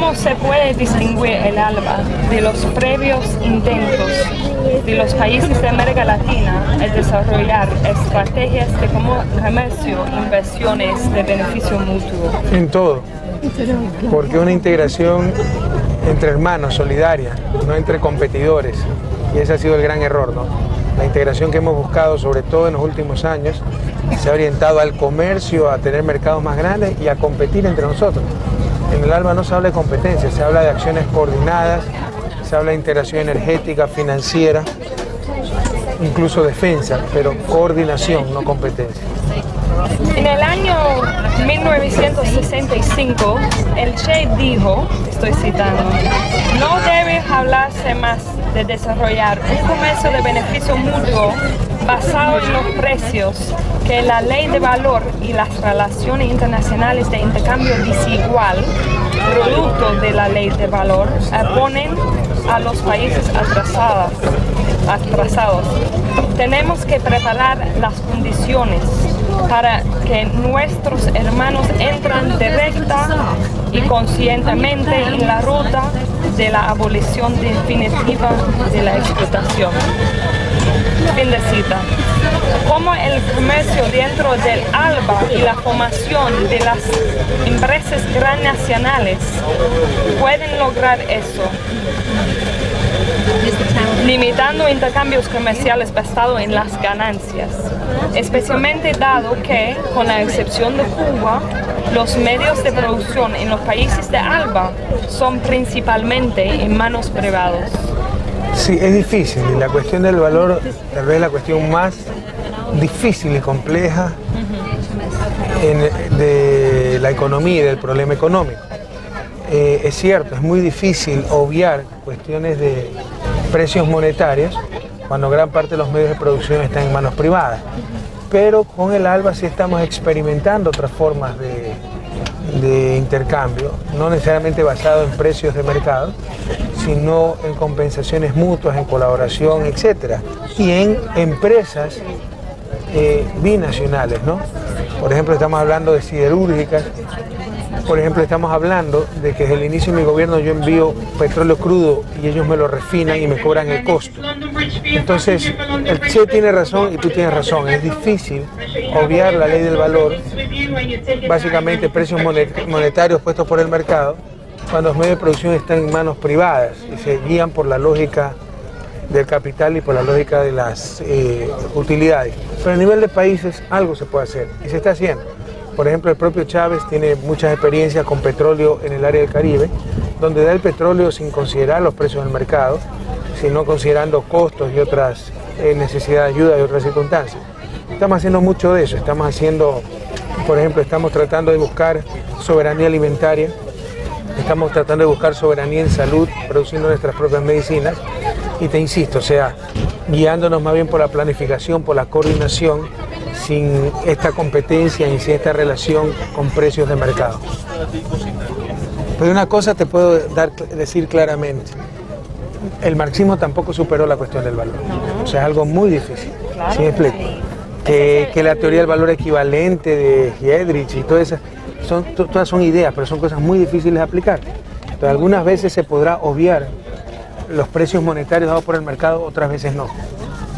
¿Cómo se puede distinguir el ALBA de los previos intentos de los países de América Latina en desarrollar estrategias de comercio e inversiones de beneficio mutuo? En todo, porque es una integración entre hermanos, solidaria, no entre competidores, y ese ha sido el gran error, ¿no? La integración que hemos buscado, sobre todo en los últimos años, se ha orientado al comercio, a tener mercados más grandes y a competir entre nosotros. En el ALBA no se habla de competencia, se habla de acciones coordinadas, se habla de integración energética, financiera, incluso defensa, pero coordinación, no competencia. En el año 1965, el Che dijo, estoy citando, no debe hablarse más de desarrollar un comercio de beneficio mutuo basado en los precios que la ley de valor y las relaciones internacionales de intercambio desigual, producto de la ley de valor, ponen a los países atrasados. Tenemos que preparar las condiciones para que nuestros hermanos entren directa y conscientemente en la ruta de la abolición definitiva de la explotación. Fin de cita. ¿Cómo el comercio dentro del ALBA y la formación de las empresas transnacionales pueden lograr eso? Limitando intercambios comerciales basados en las ganancias, especialmente dado que, con la excepción de Cuba, los medios de producción en los países de ALBA son principalmente en manos privadas. Sí, es difícil, y la cuestión del valor tal vez es la cuestión más difícil y compleja de la economía y del problema económico. Es cierto, es muy difícil obviar cuestiones de precios monetarios cuando gran parte de los medios de producción están en manos privadas. Pero con el ALBA sí estamos experimentando otras formas de intercambio, no necesariamente basado en precios de mercado, sino en compensaciones mutuas, en colaboración, etc. Y en empresas binacionales, ¿no? Por ejemplo, estamos hablando de siderúrgicas. Por ejemplo, estamos hablando de que desde el inicio de mi gobierno yo envío petróleo crudo y ellos me lo refinan y me cobran el costo. Entonces, el Che tiene razón y tú tienes razón. Es difícil obviar la ley del valor, básicamente precios monetarios puestos por el mercado, cuando los medios de producción están en manos privadas y se guían por la lógica del capital y por la lógica de las utilidades. Pero a nivel de países algo se puede hacer y se está haciendo. Por ejemplo, el propio Chávez tiene muchas experiencias con petróleo en el área del Caribe, donde da el petróleo sin considerar los precios del mercado, sino considerando costos y otras necesidades de ayuda y otras circunstancias. Estamos haciendo mucho de eso, por ejemplo, estamos tratando de buscar soberanía alimentaria, estamos tratando de buscar soberanía en salud, produciendo nuestras propias medicinas, y te insisto, o sea, guiándonos más bien por la planificación, por la coordinación, sin esta competencia y sin esta relación con precios de mercado. Pero una cosa te puedo decir claramente, el marxismo tampoco superó la cuestión del valor, o sea, es algo muy difícil, ¿sí me explico? Que la teoría del valor equivalente de Friedrich y todas esas, todas son ideas, pero son cosas muy difíciles de aplicar. Entonces, algunas veces se podrá obviar los precios monetarios dados por el mercado, otras veces no.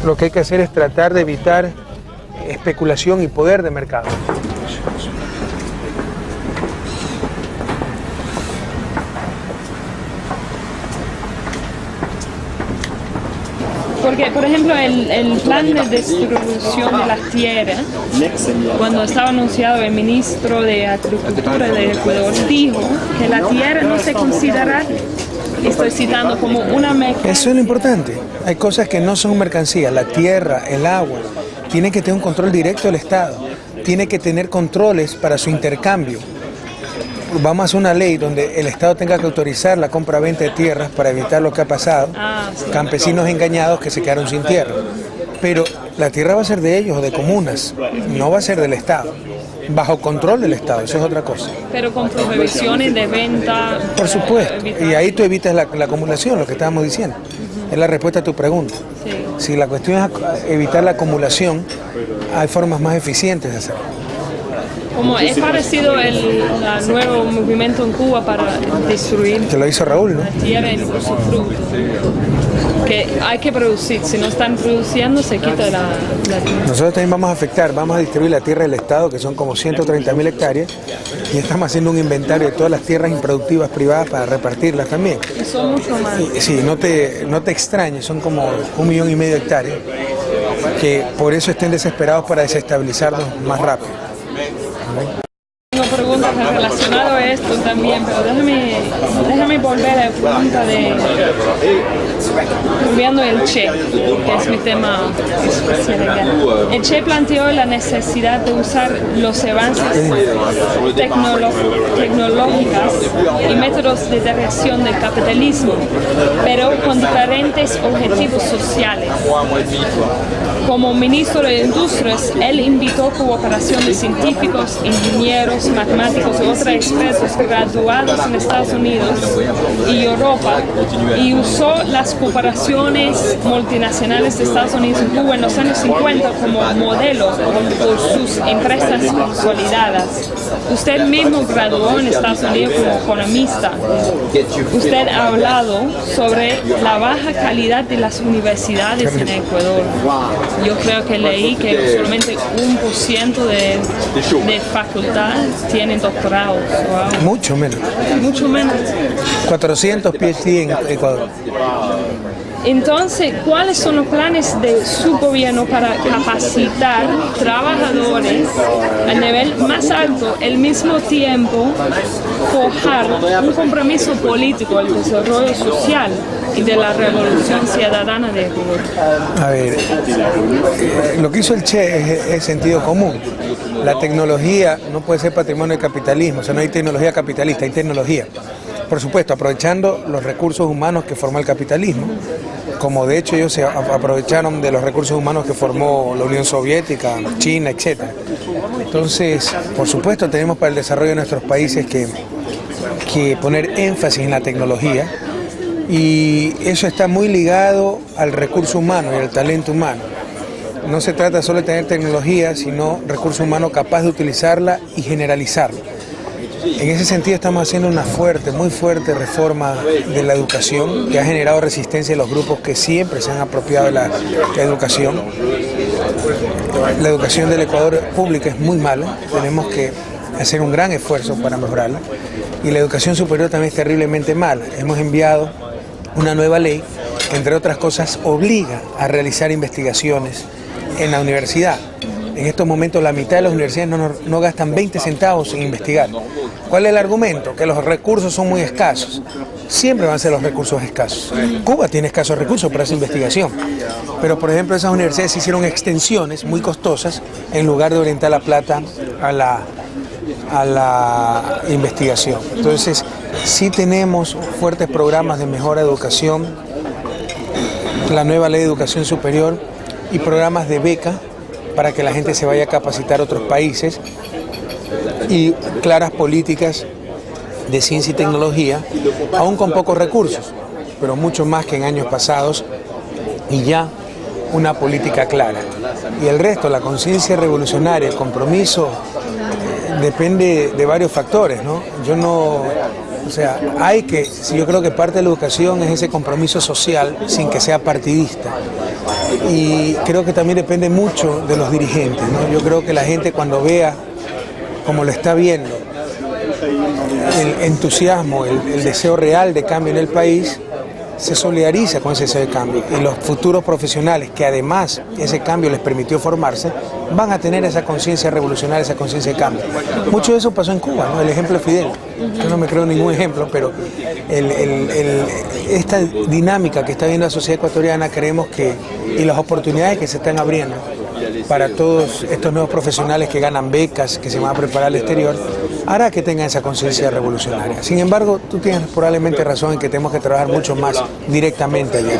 Lo que hay que hacer es tratar de evitar especulación y poder de mercado. Porque, por ejemplo, el plan de destrucción de la tierra, cuando estaba anunciado, el ministro de Agricultura de Ecuador dijo que la tierra no se considera, estoy citando, como una mercancía. Eso es lo importante. Hay cosas que no son mercancías. La tierra, el agua, tiene que tener un control directo del Estado. Tiene que tener controles para su intercambio. Vamos a hacer una ley donde el Estado tenga que autorizar la compra-venta de tierras para evitar lo que ha pasado, campesinos engañados que se quedaron sin tierra. Pero la tierra va a ser de ellos o de comunas, no va a ser del Estado, bajo control del Estado, eso es otra cosa. Pero con prohibiciones de venta. Por supuesto, y ahí tú evitas la acumulación, lo que estábamos diciendo. Es la respuesta a tu pregunta. Sí. Si la cuestión es evitar la acumulación, hay formas más eficientes de hacerlo. Como es parecido el nuevo movimiento en Cuba para destruir Que lo hizo Raúl, ¿no? la tierra y usufructo. Que hay que producir, si no están produciendo se quita la tierra. Nosotros también vamos a distribuir la tierra del Estado, que son como 130.000 hectáreas, y estamos haciendo un inventario de todas las tierras improductivas privadas para repartirlas también. Y son mucho más. Sí, no te extrañes, son como 1,5 millones de hectáreas, que por eso estén desesperados para desestabilizarnos más rápido. Tengo preguntas relacionadas a esto también, pero déjame volver a la pregunta de cambiando el Che, que es mi tema especial. El Che planteó la necesidad de usar los avances tecnológicos y métodos de dirección del capitalismo, pero con diferentes objetivos sociales. Como ministro de Industrias, él invitó cooperación de científicos, ingenieros, matemáticos y otros expertos graduados en Estados Unidos y Europa y usó las cooperaciones multinacionales de Estados Unidos y Cuba en los años 50 como modelo por sus empresas consolidadas. Usted mismo graduó en Estados Unidos como economista. Usted ha hablado sobre la baja calidad de las universidades en Ecuador. Yo creo que leí que solamente 1% de facultad tienen doctorados. Wow. Mucho menos. Mucho menos. 400 PhD en Ecuador. Entonces, ¿cuáles son los planes de su gobierno para capacitar trabajadores a nivel más alto, al mismo tiempo forjar un compromiso político del desarrollo social y de la revolución ciudadana de Ecuador? A ver, lo que hizo el Che es sentido común. La tecnología no puede ser patrimonio del capitalismo, o sea, no hay tecnología capitalista, hay tecnología. Por supuesto, aprovechando los recursos humanos que formó el capitalismo, como de hecho ellos se aprovecharon de los recursos humanos que formó la Unión Soviética, China, etc. Entonces, por supuesto, tenemos para el desarrollo de nuestros países que poner énfasis en la tecnología, y eso está muy ligado al recurso humano y al talento humano. No se trata solo de tener tecnología, sino recurso humano capaz de utilizarla y generalizarla. En ese sentido estamos haciendo una muy fuerte reforma de la educación que ha generado resistencia en los grupos que siempre se han apropiado de la educación. La educación del Ecuador pública es muy mala, tenemos que hacer un gran esfuerzo para mejorarla, y la educación superior también es terriblemente mala. Hemos enviado una nueva ley que, entre otras cosas, obliga a realizar investigaciones en la universidad. En estos momentos la mitad de las universidades no gastan 20 centavos en investigar. ¿Cuál es el argumento? Que los recursos son muy escasos. Siempre van a ser los recursos escasos. Cuba tiene escasos recursos para esa investigación. Pero, por ejemplo, esas universidades hicieron extensiones muy costosas en lugar de orientar la plata a la investigación. Entonces, sí tenemos fuertes programas de mejora de educación, la nueva ley de educación superior y programas de beca para que la gente se vaya a capacitar a otros países, y claras políticas de ciencia y tecnología, aún con pocos recursos, pero mucho más que en años pasados, y ya una política clara. Y el resto, la conciencia revolucionaria, el compromiso, depende de varios factores, ¿no? Yo creo que parte de la educación es ese compromiso social sin que sea partidista. Y creo que también depende mucho de los dirigentes, ¿no? Yo creo que la gente, cuando vea, como lo está viendo, el entusiasmo, el deseo real de cambio en el país, se solidariza con ese deseo de cambio. Y los futuros profesionales, que además ese cambio les permitió formarse, van a tener esa conciencia revolucionaria, esa conciencia de cambio. Mucho de eso pasó en Cuba, ¿no? El ejemplo de Fidel. Yo no me creo ningún ejemplo, pero esta dinámica que está viendo la sociedad ecuatoriana, creemos y las oportunidades que se están abriendo para todos estos nuevos profesionales que ganan becas, que se van a preparar al exterior, hará que tengan esa conciencia revolucionaria. Sin embargo, tú tienes probablemente razón en que tenemos que trabajar mucho más directamente allá.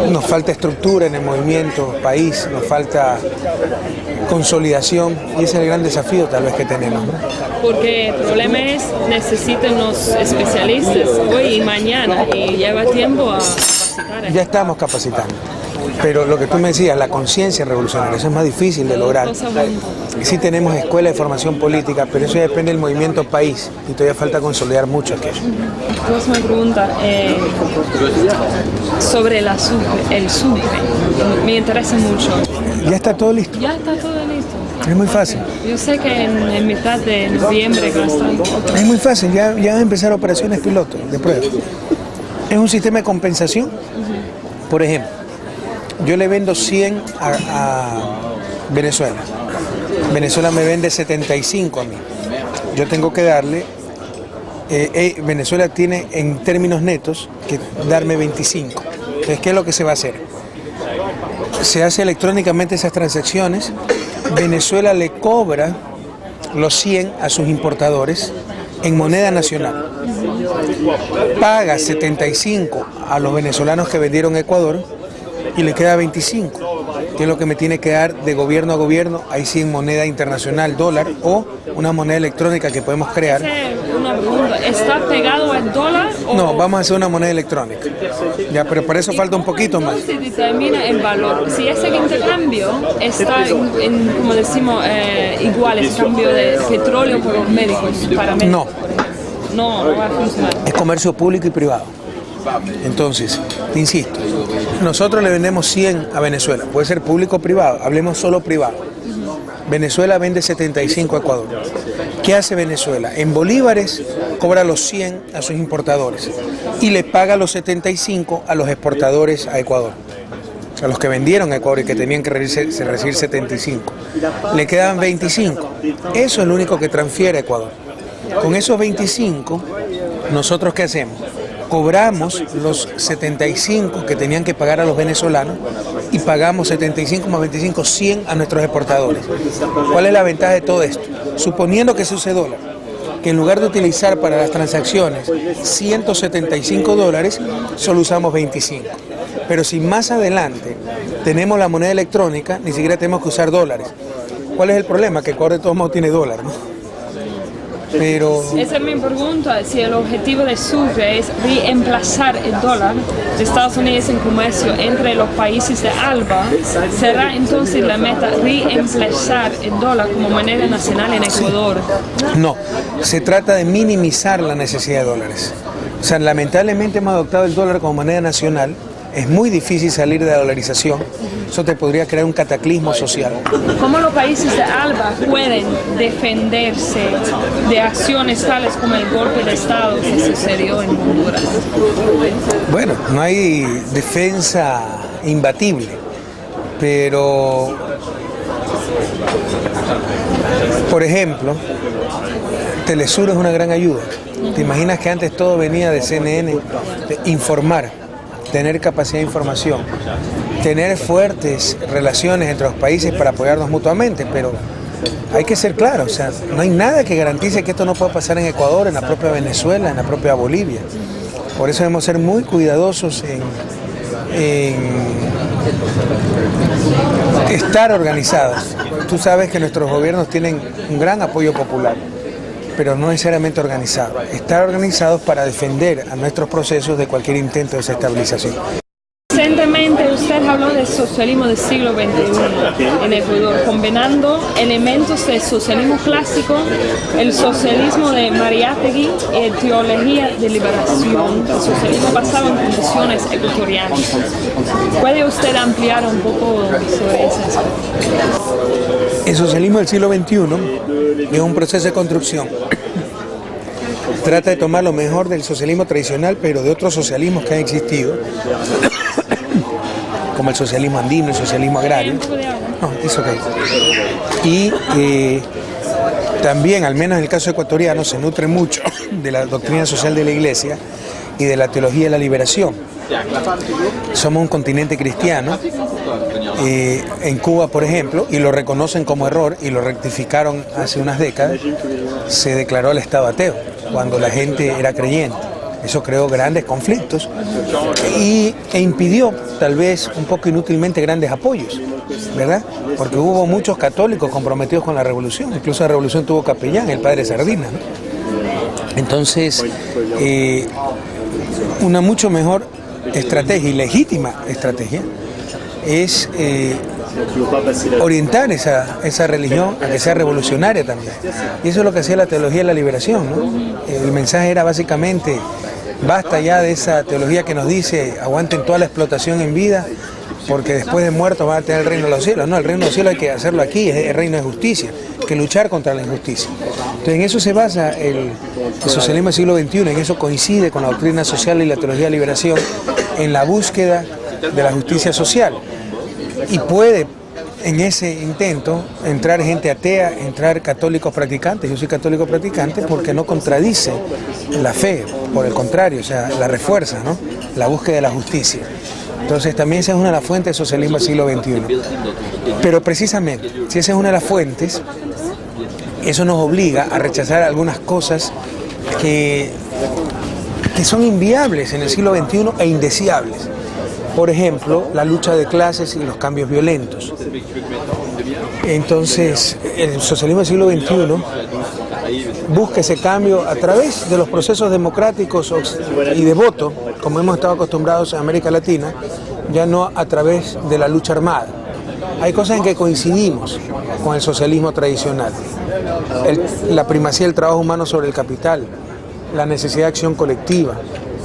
Nos falta estructura en el movimiento país, nos falta consolidación, y ese es el gran desafío tal vez que tenemos, ¿no? Porque el problema es, necesitan los especialistas hoy y mañana, y lleva tiempo a capacitar. Ya estamos capacitando. Pero lo que tú me decías, la conciencia revolucionaria, eso es más difícil de lograr. Sí tenemos escuelas de formación política, pero eso ya depende del movimiento país y todavía falta consolidar mucho aquello. Próxima pregunta, sobre el Sucre, me interesa mucho. Ya está todo listo. Ya está todo listo. Es muy fácil. Yo sé que en mitad de noviembre va a estar otro. Es muy fácil, ya van a empezar operaciones piloto de prueba. Es un sistema de compensación. Por ejemplo, yo le vendo 100 a Venezuela. Venezuela me vende 75 a mí. Yo tengo que darle, Venezuela tiene en términos netos que darme 25. Entonces, ¿qué es lo que se va a hacer? Se hace electrónicamente esas transacciones. Venezuela le cobra los 100 a sus importadores en moneda nacional. Paga 75 a los venezolanos que vendieron a Ecuador y le queda 25, que es lo que me tiene que dar de gobierno a gobierno, ahí sí en moneda internacional, dólar, o una moneda electrónica que podemos crear. Una pregunta, ¿está pegado al dólar? No, vamos a hacer una moneda electrónica. Ya, pero por eso falta un poquito más. ¿Cómo se determina el valor? Si ese intercambio está, como decimos, igual, ese cambio de petróleo por los médicos, para médicos, no va a funcionar. Es comercio público y privado. Entonces, te insisto, nosotros le vendemos 100 a Venezuela, puede ser público o privado, hablemos solo privado. Venezuela vende 75 a Ecuador. ¿Qué hace Venezuela? En bolívares cobra los 100 a sus importadores y le paga los 75 a los exportadores a Ecuador. O sea, los que vendieron a Ecuador y que tenían que recibir 75. Le quedan 25. Eso es lo único que transfiere a Ecuador. Con esos 25, ¿nosotros qué hacemos? Cobramos los 75 que tenían que pagar a los venezolanos y pagamos 75 más 25, 100 a nuestros exportadores. ¿Cuál es la ventaja de todo esto? Suponiendo que se use dólar, que en lugar de utilizar para las transacciones $175, solo usamos 25. Pero si más adelante tenemos la moneda electrónica, ni siquiera tenemos que usar dólares. ¿Cuál es el problema? Que Ecuador de todos modos tiene dólar, ¿no? Pero esa es mi pregunta, si el objetivo de Sucre es reemplazar el dólar de Estados Unidos en comercio entre los países de ALBA, ¿será entonces la meta reemplazar el dólar como moneda nacional en Ecuador? No, se trata de minimizar la necesidad de dólares. O sea, lamentablemente hemos adoptado el dólar como moneda nacional. Es muy difícil salir de la dolarización. Eso te podría crear un cataclismo social. ¿Cómo los países de ALBA pueden defenderse de acciones tales como el golpe de Estado que sucedió en Honduras? Bueno, no hay defensa imbatible, pero, por ejemplo, Telesur es una gran ayuda. ¿Te imaginas que antes todo venía de CNN? De informar, tener capacidad de información, tener fuertes relaciones entre los países para apoyarnos mutuamente, pero hay que ser claros, o sea, no hay nada que garantice que esto no pueda pasar en Ecuador, en la propia Venezuela, en la propia Bolivia. Por eso debemos ser muy cuidadosos en estar organizados. Tú sabes que nuestros gobiernos tienen un gran apoyo popular, pero no necesariamente organizados. Estar organizados para defender a nuestros procesos de cualquier intento de desestabilización. Recientemente usted habló del socialismo del siglo XXI en Ecuador, combinando elementos del socialismo clásico, el socialismo de Mariátegui y teología de liberación, el socialismo basado en condiciones ecuatorianas. ¿Puede usted ampliar un poco sobre ese aspecto? El socialismo del siglo XXI es un proceso de construcción. Trata de tomar lo mejor del socialismo tradicional, pero de otros socialismos que han existido, como el socialismo andino, el socialismo agrario. No, es ok. Y también, al menos en el caso ecuatoriano, se nutre mucho de la doctrina social de la Iglesia y de la teología de la liberación. Somos un continente cristiano. En Cuba, por ejemplo, y lo reconocen como error y lo rectificaron hace unas décadas, se declaró el Estado ateo cuando la gente era creyente. Eso creó grandes conflictos e impidió, tal vez un poco inútilmente, grandes apoyos, ¿verdad? Porque hubo muchos católicos comprometidos con la revolución, incluso la revolución tuvo capellán, el padre Sardina, ¿no? Entonces, una mucho mejor estrategia y legítima estrategia es orientar esa religión a que sea revolucionaria también. Y eso es lo que hacía la teología de la liberación, ¿no? El mensaje era básicamente, basta ya de esa teología que nos dice, aguanten toda la explotación en vida, porque después de muertos van a tener el reino de los cielos. No, el reino de los cielos hay que hacerlo aquí, es el reino de justicia, hay que luchar contra la injusticia. Entonces en eso se basa el socialismo del siglo XXI, en eso coincide con la doctrina social y la teología de la liberación, en la búsqueda de la justicia social. Y puede en ese intento entrar gente atea, entrar católicos practicantes. Yo soy católico practicante porque no contradice la fe, por el contrario, o sea, la refuerza, ¿no? La búsqueda de la justicia. Entonces también esa es una de las fuentes del socialismo del siglo XXI. Pero precisamente, si esa es una de las fuentes, eso nos obliga a rechazar algunas cosas que son inviables en el siglo XXI e indeseables. Por ejemplo, la lucha de clases y los cambios violentos. Entonces, el socialismo del siglo XXI busca ese cambio a través de los procesos democráticos y de voto, como hemos estado acostumbrados en América Latina, ya no a través de la lucha armada. Hay cosas en que coincidimos con el socialismo tradicional. La primacía del trabajo humano sobre el capital, la necesidad de acción colectiva,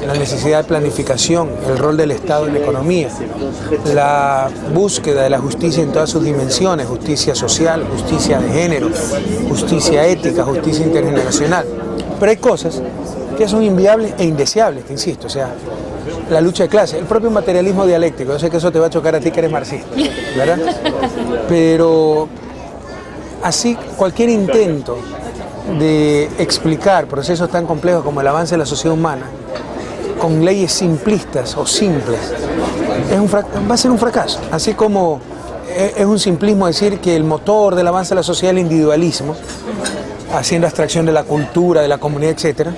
la necesidad de planificación, el rol del Estado en la economía, la búsqueda de la justicia en todas sus dimensiones, justicia social, justicia de género, justicia ética, justicia intergeneracional. Pero hay cosas que son inviables e indeseables, te insisto, o sea, la lucha de clases, el propio materialismo dialéctico. Yo sé que eso te va a chocar a ti que eres marxista, ¿verdad? Pero así cualquier intento de explicar procesos tan complejos como el avance de la sociedad humana con leyes simplistas o simples va a ser un fracaso. Así como es un simplismo decir que el motor del avance de la sociedad es el individualismo, haciendo abstracción de la cultura, de la comunidad, etc.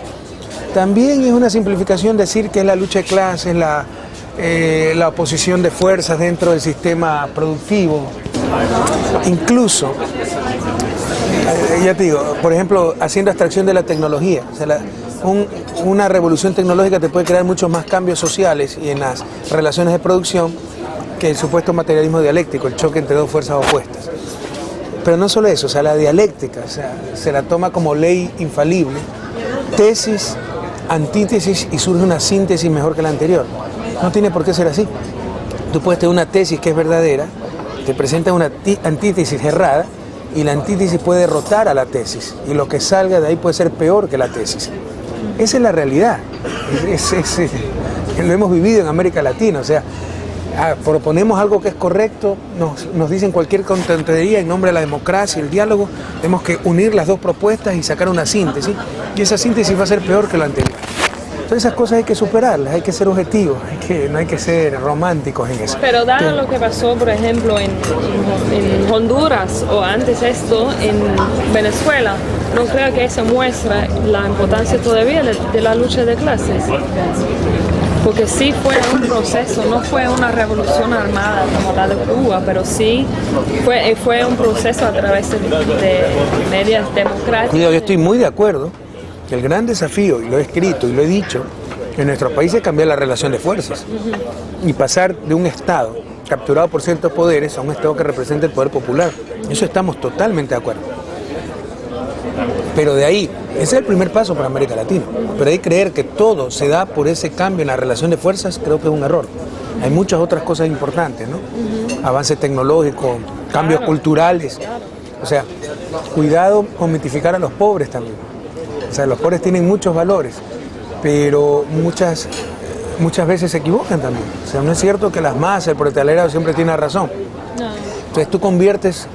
También es una simplificación decir que es la lucha de clases, la oposición de fuerzas dentro del sistema productivo. Incluso, ya te digo, por ejemplo, haciendo abstracción de la tecnología. O sea, una revolución tecnológica te puede crear muchos más cambios sociales y en las relaciones de producción que el supuesto materialismo dialéctico, el choque entre dos fuerzas opuestas. Pero no solo eso, o sea, la dialéctica, o sea, se la toma como ley infalible, tesis, antítesis, y surge una síntesis mejor que la anterior. No tiene por qué ser así. Tú puedes tener una tesis que es verdadera, te presenta una antítesis errada, y la antítesis puede derrotar a la tesis, y lo que salga de ahí puede ser peor que la tesis. Esa es la realidad. Lo hemos vivido en América Latina, o sea, proponemos algo que es correcto, nos dicen cualquier tontería en nombre de la democracia, el diálogo, tenemos que unir las dos propuestas y sacar una síntesis, y esa síntesis va a ser peor que lo anterior. Entonces esas cosas hay que superarlas, hay que ser objetivos, no hay que ser románticos en eso. Pero dado lo que pasó, por ejemplo, en Honduras o antes esto en Venezuela, no creo que eso muestra la importancia todavía de la lucha de clases. Porque sí fue un proceso, no fue una revolución armada como la de Cuba, pero sí fue un proceso a través de medidas democráticas. Cuidado, yo estoy muy de acuerdo. El gran desafío, y lo he escrito y lo he dicho, en nuestro país es cambiar la relación de fuerzas y pasar de un Estado capturado por ciertos poderes a un Estado que representa el poder popular. Eso estamos totalmente de acuerdo. Pero de ahí, ese es el primer paso para América Latina, pero de ahí creer que todo se da por ese cambio en la relación de fuerzas, creo que es un error. Hay muchas otras cosas importantes, ¿no? Avance tecnológico, cambios culturales, o sea, cuidado con mitificar a los pobres también. O sea, los pobres tienen muchos valores, pero muchas veces se equivocan también. O sea, no es cierto que las masas, el proletariado siempre tiene razón. Entonces tú conviertes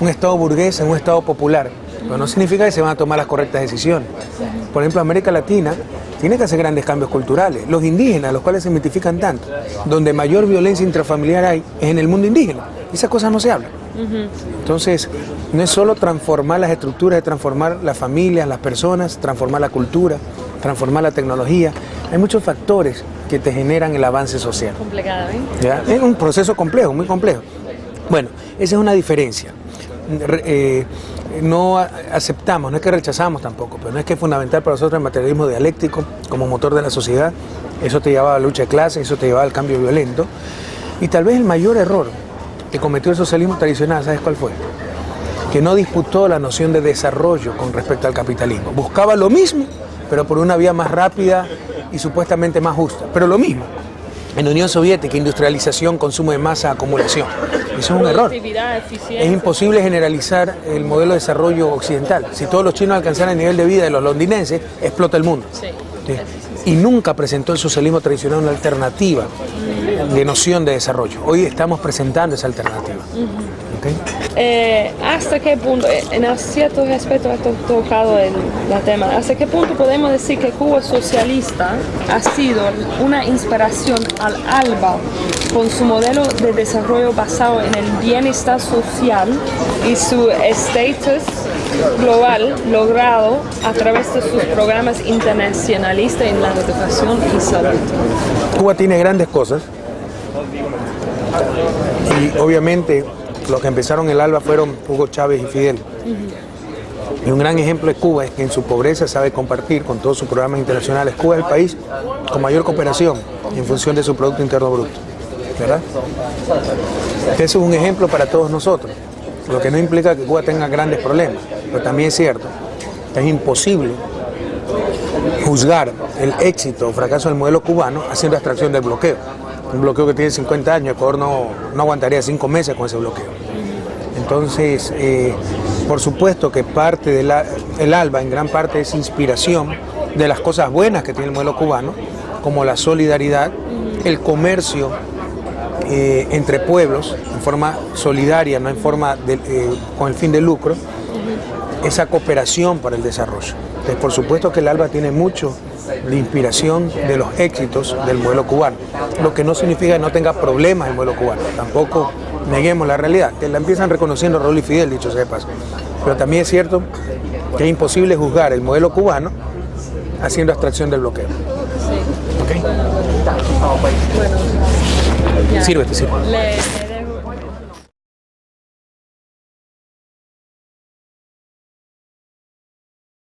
un Estado burgués en un Estado popular, pero no significa que se van a tomar las correctas decisiones. Por ejemplo, América Latina tiene que hacer grandes cambios culturales. Los indígenas, los cuales se mitifican tanto, donde mayor violencia intrafamiliar hay, es en el mundo indígena. Esas cosas no se hablan. Entonces, no es solo transformar las estructuras, es transformar las familias, las personas, transformar la cultura, transformar la tecnología. Hay muchos factores que te generan el avance social. Complicado, ¿eh? ¿Ya? Es un proceso complejo, muy complejo. Bueno, esa es una diferencia. No aceptamos, no es que rechazamos tampoco, pero no es que es fundamental para nosotros el materialismo dialéctico como motor de la sociedad. Eso te llevaba a la lucha de clases, eso te llevaba al cambio violento. Y tal vez el mayor error que cometió el socialismo tradicional, ¿sabes cuál fue? Que no disputó la noción de desarrollo con respecto al capitalismo. Buscaba lo mismo, pero por una vía más rápida y supuestamente más justa. Pero lo mismo. En la Unión Soviética, industrialización, consumo de masa, acumulación. Eso es un error. Es imposible generalizar el modelo de desarrollo occidental. Si todos los chinos alcanzaran el nivel de vida de los londinenses, explota el mundo. Sí. Y nunca presentó el socialismo tradicional una alternativa de noción de desarrollo. Hoy estamos presentando esa alternativa. ¿Okay? ¿Hasta qué punto, en ciertos aspectos has tocado el tema, hasta qué punto podemos decir que Cuba socialista ha sido una inspiración al ALBA con su modelo de desarrollo basado en el bienestar social y su estatus global logrado a través de sus programas internacionalistas en la educación y salud? Cuba tiene grandes cosas y obviamente los que empezaron el ALBA fueron Hugo Chávez y Fidel. Y un gran ejemplo de Cuba es que en su pobreza sabe compartir con todos sus programas internacionales. Cuba es el país con mayor cooperación en función de su Producto Interno Bruto, ¿verdad? Eso es un ejemplo para todos nosotros, lo que no implica que Cuba tenga grandes problemas, pero también es cierto que es imposible juzgar el éxito o fracaso del modelo cubano haciendo abstracción del bloqueo. Un bloqueo que tiene 50 años, Ecuador no aguantaría 5 meses con ese bloqueo. Entonces, por supuesto que parte del ALBA en gran parte es inspiración de las cosas buenas que tiene el modelo cubano, como la solidaridad, el comercio entre pueblos en forma solidaria, no en forma con el fin de lucro, esa cooperación para el desarrollo. Entonces, por supuesto que el ALBA tiene mucho de inspiración de los éxitos del modelo cubano, lo que no significa que no tenga problemas el modelo cubano, tampoco neguemos la realidad, que la empiezan reconociendo Raúl y Fidel, dicho sea de paso. Pero también es cierto que es imposible juzgar el modelo cubano haciendo abstracción del bloqueo. Sí. ¿Okay? Bueno, Sírvete.